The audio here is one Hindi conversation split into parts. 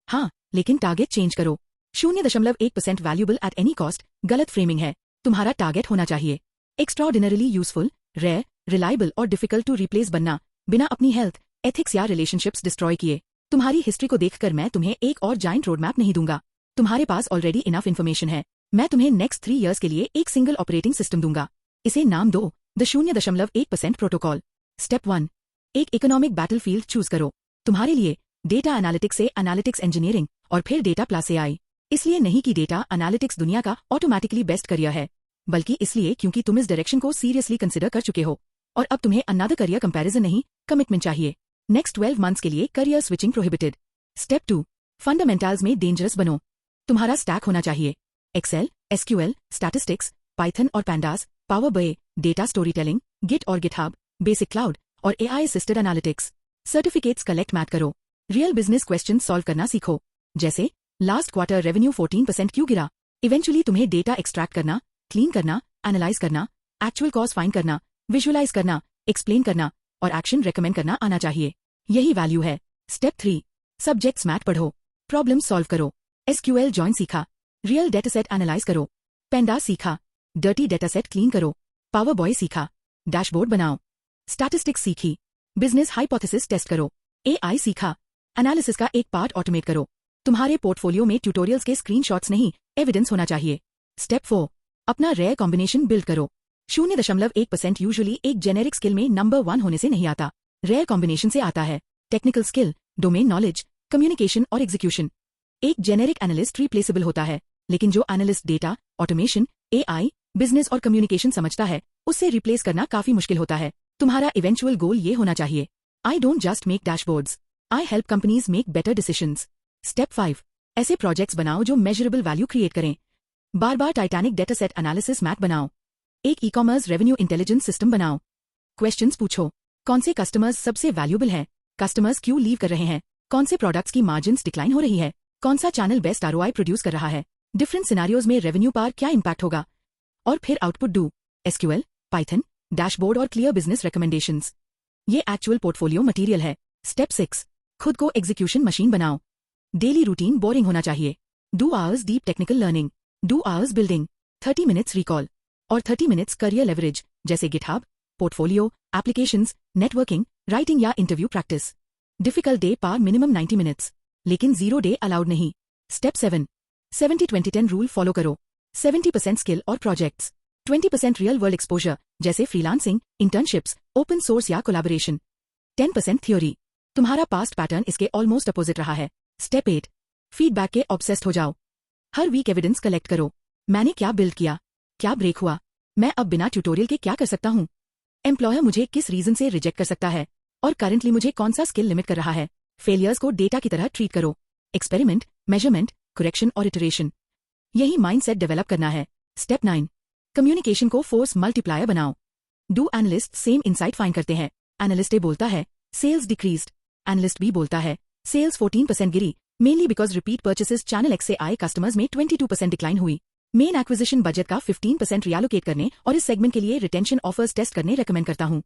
हाँ, लेकिन टारगेट चेंज करो। 0.1% वैल्यूबल एट एनी कॉस्ट गलत फ्रेमिंग है। तुम्हारा टारगेट होना चाहिए एक्स्ट्राऑर्डिनरीली यूजफुल, रेयर, रिलायबल और डिफिकल्ट टू रिप्लेस बनना, बिना अपनी हेल्थ, एथिक्स या रिलेशनशिप्स डिस्ट्रॉय किए। तुम्हारी हिस्ट्री को देखकर मैं तुम्हें एक और जाइंट रोड मैप नहीं दूंगा। तुम्हारे पास ऑलरेडी इनफ इन्फॉर्मेशन है। मैं तुम्हें नेक्स्ट 3 इयर्स के लिए एक सिंगल ऑपरेटिंग सिस्टम दूंगा। इसे नाम दो द 0.1% प्रोटोकॉल। स्टेप 1, एक इकोनॉमिक बैटलफील्ड चूज करो। तुम्हारे लिए डेटा एनालिटिक्स से एनालिटिक्स इंजीनियरिंग और फिर डेटा प्लस एआई। इसलिए नहीं कि डेटा एनालिटिक्स दुनिया का ऑटोमेटिकली बेस्ट करियर है, बल्कि इसलिए क्योंकि तुम इस डायरेक्शन को सीरियसली कंसिडर कर चुके हो और अब तुम्हें अनदर करियर कंपैरिजन नहीं, कमिटमेंट चाहिए। नेक्स्ट 12 मंथ्स के लिए career switching prohibited. Step 2, fundamentals में डेंजरस बनो। तुम्हारा स्टैक होना चाहिए एक्सेल, एसक्यूएल, स्टैटिस्टिक्स, पाइथन और pandas, power BI, data story telling, Git और गिटहब, बेसिक क्लाउड और AI assisted analytics. Certificates collect मैट करो। रियल बिजनेस क्वेश्चन सॉल्व करना सीखो, जैसे लास्ट क्वार्टर रेवेन्यू 14% क्यों गिरा। इवेंचुअली तुम्हें डेटा एक्सट्रैक्ट करना, क्लीन करना, एनालाइज करना, एक्चुअल कॉज फाइंड करना, विजुअलाइज करना, एक्सप्लेन करना और एक्शन रेकमेंड करना आना चाहिए। यही वैल्यू है। स्टेप 3, सब्जेक्ट्स मैथ पढ़ो, प्रॉब्लम सॉल्व करो। एसक्यूएल जॉइन सीखा, रियल डेटासेट एनालाइज करो। पेंडास सीखा, डर्टी डेटासेट क्लीन करो। पावर BI सीखा, डैशबोर्ड बनाओ। स्टैटिस्टिक्स सीखी, बिजनेस हाइपोथेसिस टेस्ट करो। एआई सीखा, एनालिसिस का एक पार्ट ऑटोमेट करो। तुम्हारे पोर्टफोलियो में ट्यूटोरियल्स के स्क्रीनशॉट्स नहीं, एविडेंस होना चाहिए। स्टेप 4, अपना रेयर कॉम्बिनेशन बिल्ड करो। 0.1% यूजुअली एक जेनेरिक स्किल में नंबर 1 होने से नहीं आता। रेयर कॉम्बिनेशन से आता है technical skill, domain knowledge, communication और एग्जीक्यूशन। एक जेनेरिक एनालिस्ट रिप्लेसेबल होता है, लेकिन जो analyst data, automation, AI, business और कम्युनिकेशन समझता है, उससे रिप्लेस करना काफी मुश्किल होता है। तुम्हारा इवेंचुअल गोल ये होना चाहिए, I don't just make dashboards, I help companies make better decisions. Step 5, ऐसे प्रोजेक्ट्स बनाओ जो मेजरेबल वैल्यू क्रिएट करें। बार बार टाइटैनिक डेटासेट एनालिसिस मैथ बनाओ। एक e commerce revenue intelligence system बनाओ। क्वेश्चंस पूछो, कौन से कस्टमर्स सबसे वैल्यूबल हैं, कस्टमर्स क्यों लीव कर रहे हैं, कौन से प्रोडक्ट्स की मार्जिन्स डिक्लाइन हो रही है, कौन सा चैनल बेस्ट ROI प्रोड्यूस कर रहा है, डिफरेंट सिनेरियोज में रेवेन्यू पर क्या इंपैक्ट होगा, और फिर output do. SQL, Python, dashboard और क्लियर बिजनेस रिकमेंडेशंस। ये एक्चुअल पोर्टफोलियो मटेरियल है। स्टेप 6, खुद को एग्जीक्यूशन मशीन बनाओ। डेली रूटीन बोरिंग होना चाहिए। Do hours deep technical learning, do hours building, 30 minutes recall और 30 मिनट्स करियर लेवरेज, जैसे GitHub, portfolio, applications, networking, writing या इंटरव्यू प्रैक्टिस। डिफिकल्ट डे पर मिनिमम 90 मिनट्स, लेकिन 0 डे अलाउड नहीं। स्टेप 7, 70-20-10 रूल फॉलो करो। 70% स्किल और प्रोजेक्ट्स, 20% रियल वर्ल्ड एक्सपोजर, जैसे फ्रीलांसिंग, इंटर्नशिप्स, ओपन सोर्स या कोलैबोरेशन, 10% थ्योरी। तुम्हारा पास्ट पैटर्न इसके ऑलमोस्ट अपोजिट रहा है। स्टेप 8, फीडबैक के ऑब्सेस्ड हो जाओ। हर वीक एविडेंस कलेक्ट करो। मैंने क्या बिल्ड किया, क्या ब्रेक हुआ, मैं अब बिना ट्यूटोरियल के क्या कर सकता हूँ, एम्प्लॉयर मुझे किस रीजन से रिजेक्ट कर सकता है, और करंटली मुझे कौन सा स्किल लिमिट कर रहा है। फेलियर्स को डेटा की तरह ट्रीट करो। एक्सपेरिमेंट, मेजरमेंट, करेक्शन और इटरेशन, यही माइंडसेट डेवलप करना है। स्टेप 9, कम्युनिकेशन को फोर्स मल्टीप्लायर बनाओ। Do analyst same insight find करते हैं। एनालिस्ट ए बोलता है सेल्स डिक्रीज्ड, एनालिस्ट बी बोलता है सेल्स 14% गिरी, mainly because repeat purchases channel X से आए कस्टमर्स में 22% डिक्लाइन हुई। मेन एक्विजिशन बजट का 15% रिएलोकेट करने और इस सेगमेंट के लिए रिटेंशन ऑफर्स टेस्ट करने रेकमेंड करता हूँ।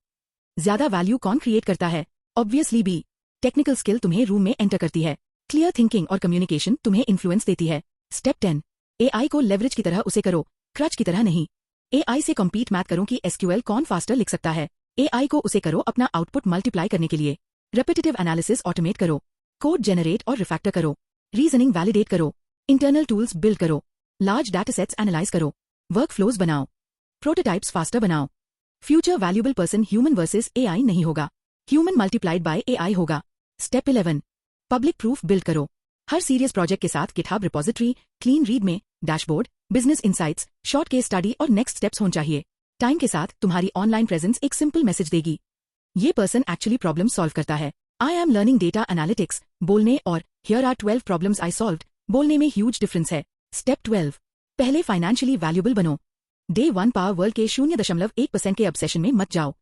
ज्यादा वैल्यू कौन क्रिएट करता है? Obviously B. टेक्निकल स्किल तुम्हें रूम में एंटर करती है, क्लियर थिंकिंग और कम्युनिकेशन तुम्हें इन्फ्लुएंस देती है। स्टेप 10, एआई को लेवरेज की तरह उसे करो, क्रच की तरह नहीं। एआई से कम्पीट मैथ करो कि एसक्यूएल कौन फास्टर लिख सकता है। एआई को उसे करो अपना आउटपुट मल्टीप्लाई करने के लिए। रेपिटेटिव एनालिसिस ऑटोमेट करो, कोड जनरेट और रिफैक्टर करो, रीजनिंग वैलिडेट करो, इंटरनल टूल्स बिल्ड करो, लार्ज डाटासेट्स एनालाइज करो, वर्क फ्लोज बनाओ, प्रोटोटाइप्स फास्टर बनाओ। Future valuable person human versus AI नहीं होगा, ह्यूमन मल्टीप्लाइड बाय एआई होगा। स्टेप 11, पब्लिक प्रूफ बिल्ड करो। हर सीरियस प्रोजेक्ट के साथ गिटहब रिपोजिटरी, क्लीन रीड में dashboard, business insights, short case study और नेक्स्ट स्टेप्स होने चाहिए। टाइम के साथ तुम्हारी ऑनलाइन प्रेजेंस एक सिंपल मैसेज देगी, ये पर्सन एक्चुअली प्रॉब्लम सॉल्व करता है। I am learning data analytics बोलने और here are 12 problems I solved बोलने में ह्यूज डिफरेंस है। स्टेप 12, पहले फाइनेंशियली वैल्यूबल बनो। डे 1 पावर वर्ल्ड के 0.1% के ऑब्सेशन में मत जाओ।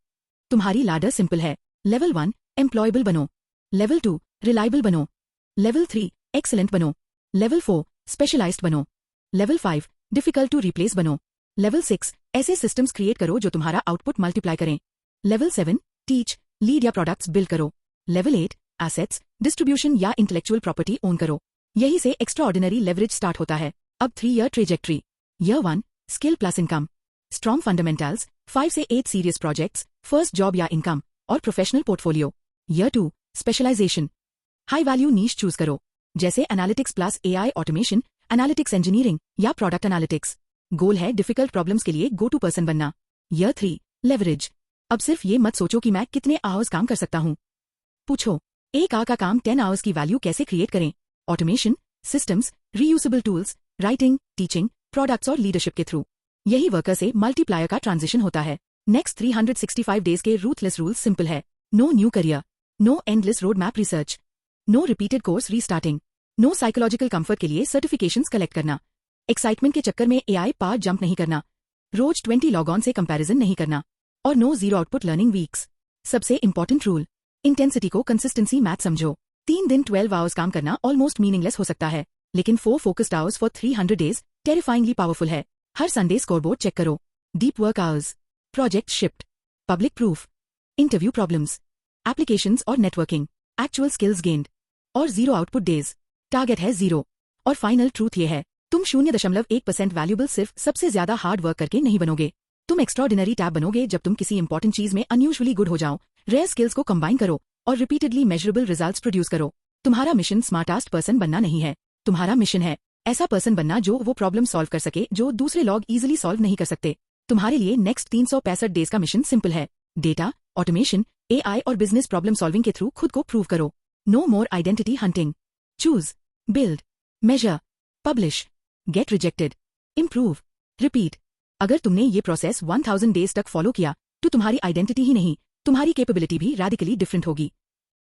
तुम्हारी लाडर सिंपल है। लेवल 1, एम्प्लॉयबल बनो। लेवल 2, रिलायबल बनो। लेवल 3, एक्सेलेंट बनो। लेवल 4, स्पेशलाइज्ड बनो। लेवल 5, डिफिकल्ट टू रिप्लेस बनो। लेवल 6, ऐसे सिस्टम्स क्रिएट करो जो तुम्हारा आउटपुट मल्टीप्लाई करें। लेवल 7, टीच, लीड या प्रोडक्ट्स बिल्ड करो। लेवल 8, एसेट्स, डिस्ट्रीब्यूशन या इंटेलेक्चुअल प्रॉपर्टी ओन करो। यही से एक्स्ट्रा ऑर्डिनरी लेवरेज स्टार्ट होता है। अब 3 year trajectory. Year 1 skill plus income, strong fundamentals, 5 से 8 सीरियस प्रोजेक्ट्स, फर्स्ट जॉब या इनकम और professional portfolio. Year 2 specialisation, high value niche choose करो, जैसे analytics plus AI automation, analytics engineering या प्रोडक्ट एनालिटिक्स। गोल है डिफिकल्ट प्रॉब्लम्स के लिए गो टू पर्सन बनना। ईयर 3 लेवरेज, अब सिर्फ ये मत सोचो कि मैं कितने आवर्स काम कर सकता हूँ। पूछो, एक आवर का काम 10 आवर्स की वैल्यू कैसे क्रिएट करें? Automation, systems, reusable tools, writing, teaching, products और लीडरशिप के थ्रू। यही वर्कर से मल्टीप्लायर का ट्रांजिशन होता है। नेक्स्ट 365 डेज के रूथलेस रूल्स सिंपल है। No new career, no endless road map research, no repeated course restarting, no psychological comfort के लिए सर्टिफिकेशंस कलेक्ट करना, एक्साइटमेंट के चक्कर में एआई पार जंप नहीं करना, रोज 20 लॉग ऑन से कंपैरिजन नहीं करना, और no zero output learning weeks. सबसे इंपॉर्टेंट रूल, इंटेंसिटी को कंसिस्टेंसी मैथ समझो। 3 दिन 12 आवर्स काम करना ऑलमोस्ट मीनिंगलेस हो सकता है, लेकिन 4 focused hours for 300 days terrifyingly powerful है। हर संडे स्कोरबोर्ड चेक करो। Deep work hours, project shift, public proof, interview problems, applications और नेटवर्किंग, एक्चुअल स्किल्स गेन्ड, और जीरो आउटपुट डेज। टारगेट है 0। और फाइनल ट्रूथ ये है, तुम 0.1% वैल्यूबल सिर्फ सबसे ज्यादा हार्ड वर्क करके नहीं बनोगे। तुम एक्स्ट्राऑर्डिनरी टैब बनोगे जब तुम किसी इंपॉर्टेंट चीज में अनयूजुअली गुड हो जाओ, रेयर स्किल्स को कंबाइन करो और रिपीटेडली मेजरेबल रिजल्ट्स प्रोड्यूस करो। तुम्हारा मिशन स्मार्टेस्ट पर्सन बनना नहीं है, तुम्हारा मिशन है ऐसा पर्सन बनना जो वो प्रॉब्लम सॉल्व कर सके जो दूसरे लोग इजीली सॉल्व नहीं कर सकते। तुम्हारे लिए नेक्स्ट 365 डेज का मिशन सिंपल है। डेटा, ऑटोमेशन, एआई और बिजनेस प्रॉब्लम सॉल्विंग के थ्रू खुद को प्रूव करो। No more identity hunting. Choose, build, measure, publish, get rejected, improve, repeat. अगर तुमने ये प्रोसेस 1000 डेज तक फॉलो किया तो तुम्हारी आइडेंटिटी ही नहीं, तुम्हारी कैपेबिलिटी भी रेडिकली डिफरेंट होगी।